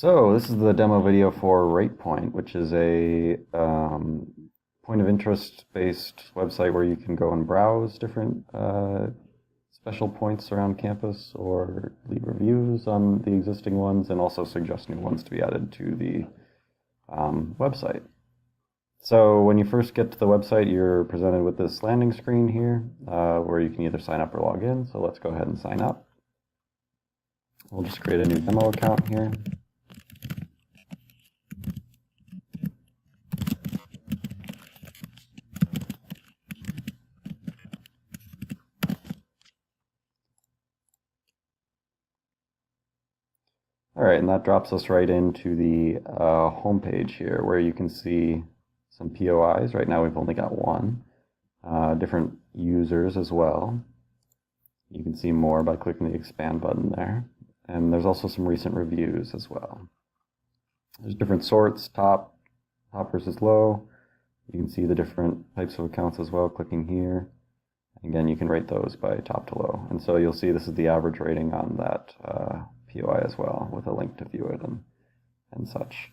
So this is the demo video for RatePoint, which is a point of interest-based website where you can go and browse different special points around campus or leave reviews on the existing ones and also suggest new ones to be added to the website. So when you first get to the website, you're presented with this landing screen here where you can either sign up or log in. So let's go ahead and sign up. We'll just create a new demo account here. All right, and that drops us right into the home page here where you can see some POIs. Right now we've only got one. Different users as well. You can see more by clicking the expand button there. And there's also some recent reviews as well. There's different sorts, top versus low. You can see the different types of accounts as well, clicking here. Again, you can rate those by top to low. And so you'll see this is the average rating on that POI as well, with a link to view it and such.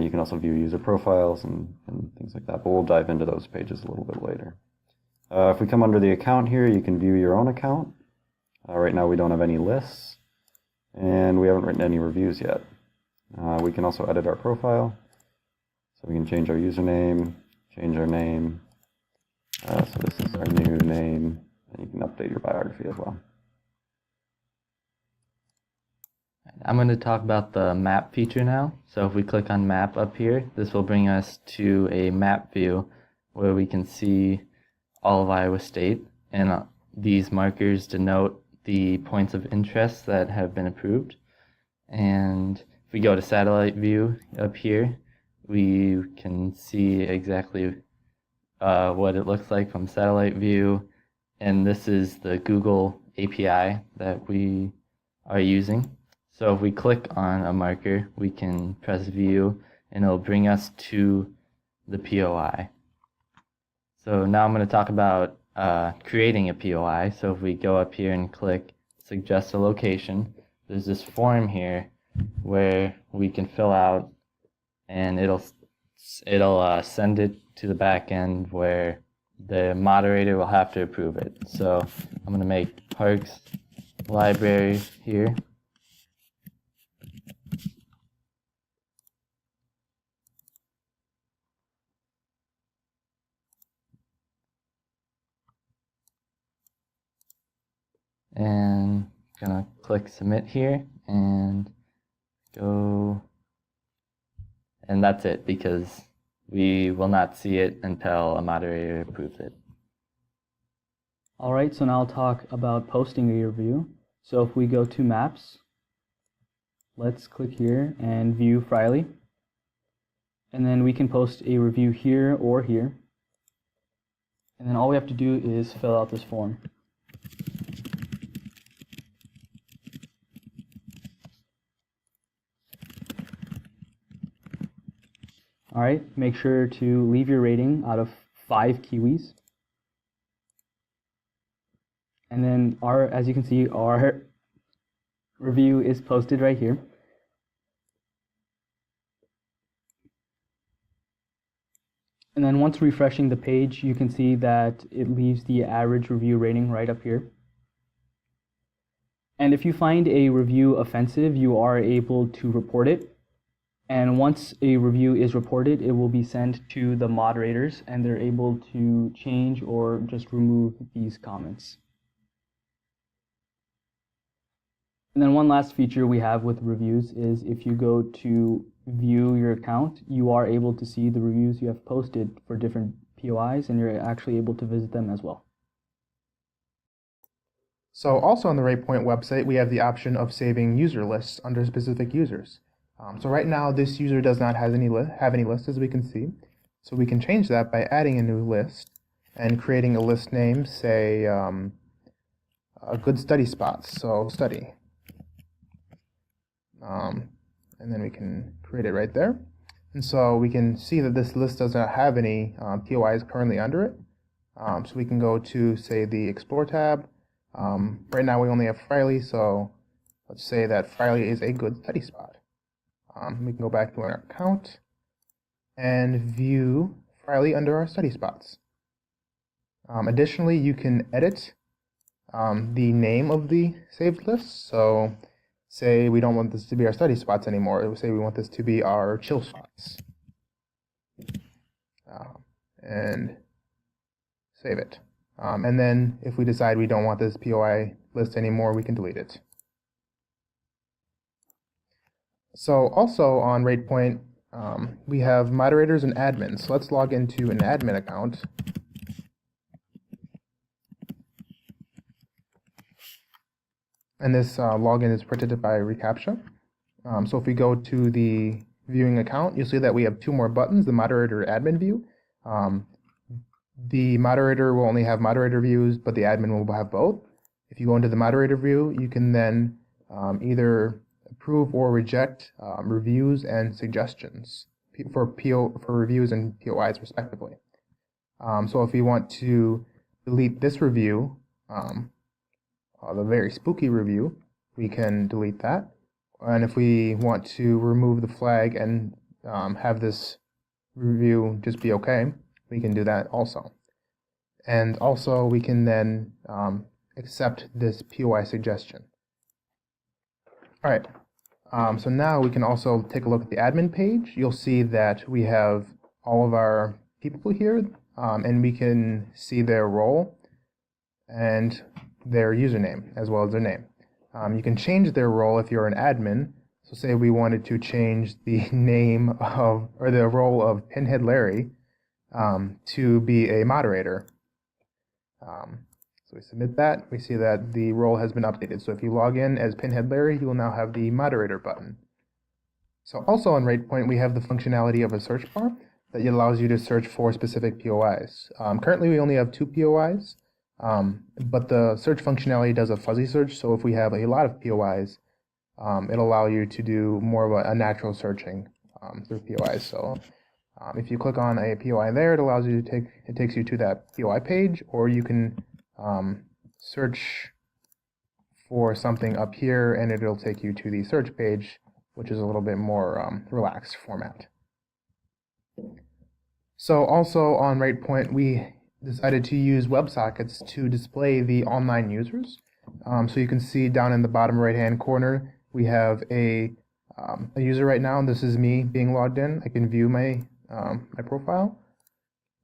You can also view user profiles and things like that, but we'll dive into those pages a little bit later. If we come under the account here, you can view your own account. Right now we don't have any lists, and we haven't written any reviews yet. We can also edit our profile, so we can change our username, change our name. So this is our new name, and you can update your biography as well. I'm going to talk about the map feature now. So if we click on map up here, this will bring us to a map view where we can see all of Iowa State, and these markers denote the points of interest that have been approved. And if we go to satellite view up here, we can see exactly what it looks like from satellite view, and this is the Google API that we are using. So if we click on a marker, we can press view and it'll bring us to the POI. So now I'm going to talk about creating a POI. So if we go up here and click suggest a location, there's this form here where we can fill out, and it'll send it to the back end where the moderator will have to approve it. So I'm going to make Parks Library here. And I'm going to click submit here and go, and that's it, because we will not see it until a moderator approves it. All right, so now I'll talk about posting a review. So if we go to Maps, let's click here and view Friley. And then we can post a review here or here. And then all we have to do is fill out this form. All right, make sure to leave your rating out of 5 Kiwis. And then as you can see, our review is posted right here. And then once refreshing the page, you can see that it leaves the average review rating right up here. And if you find a review offensive, you are able to report it. And once a review is reported, it will be sent to the moderators, and they're able to change or just remove these comments. And then one last feature we have with reviews is if you go to view your account, you are able to see the reviews you have posted for different POIs, and you're actually able to visit them as well. So also on the RatePoint website, we have the option of saving user lists under specific users. So right now, this user does not have any lists, as we can see. So we can change that by adding a new list and creating a list name, say a good study spots, so study. And then we can create it right there. And so we can see that this list does not have any POIs currently under it. So we can go to, say, the Explore tab. Right now we only have Friley, so let's say that Friley is a good study spot. We can go back to our account and view Friley under our study spots. Additionally, you can edit the name of the saved list. So say we don't want this to be our study spots anymore. Say we want this to be our chill spots. And save it. And then if we decide we don't want this POI list anymore, we can delete it. So also on RatePoint, we have moderators and admins. So let's log into an admin account. And this login is protected by reCAPTCHA. So if we go to the viewing account, you'll see that we have two more buttons, the moderator admin view. The moderator will only have moderator views, but the admin will have both. If you go into the moderator view, you can then either approve or reject reviews and suggestions for reviews and POIs respectively. So if we want to delete this review, the very spooky review, we can delete that. And if we want to remove the flag and have this review just be okay, we can do that also. And also we can then accept this POI suggestion. All right, so now we can also take a look at the admin page. You'll see that we have all of our people here, and we can see their role and their username as well as their name. You can change their role if you're an admin. So say we wanted to change the name of, or the role of Pinhead Larry to be a moderator. So we submit that, we see that the role has been updated. So if you log in as Pinhead Larry, you will now have the moderator button. So also on RatePoint, we have the functionality of a search bar that allows you to search for specific POIs. Currently we only have 2 POIs, but the search functionality does a fuzzy search. So if we have a lot of POIs, it'll allow you to do more of a natural searching through POIs. So if you click on a POI there, it allows you to it takes you to that POI page, or you can search for something up here and it'll take you to the search page, which is a little bit more relaxed format. So also on RatePoint, we decided to use WebSockets to display the online users. So you can see down in the bottom right hand corner, we have a user right now. This is me being logged in. I can view my my profile.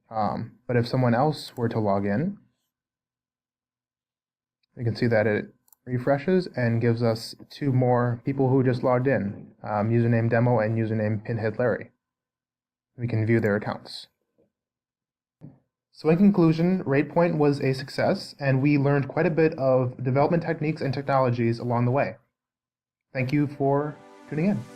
But if someone else were to log in, you can see that it refreshes and gives us 2 more people who just logged in, username demo and username Pinhead Larry. We can view their accounts. So in conclusion, RatePoint was a success, and we learned quite a bit of development techniques and technologies along the way. Thank you for tuning in.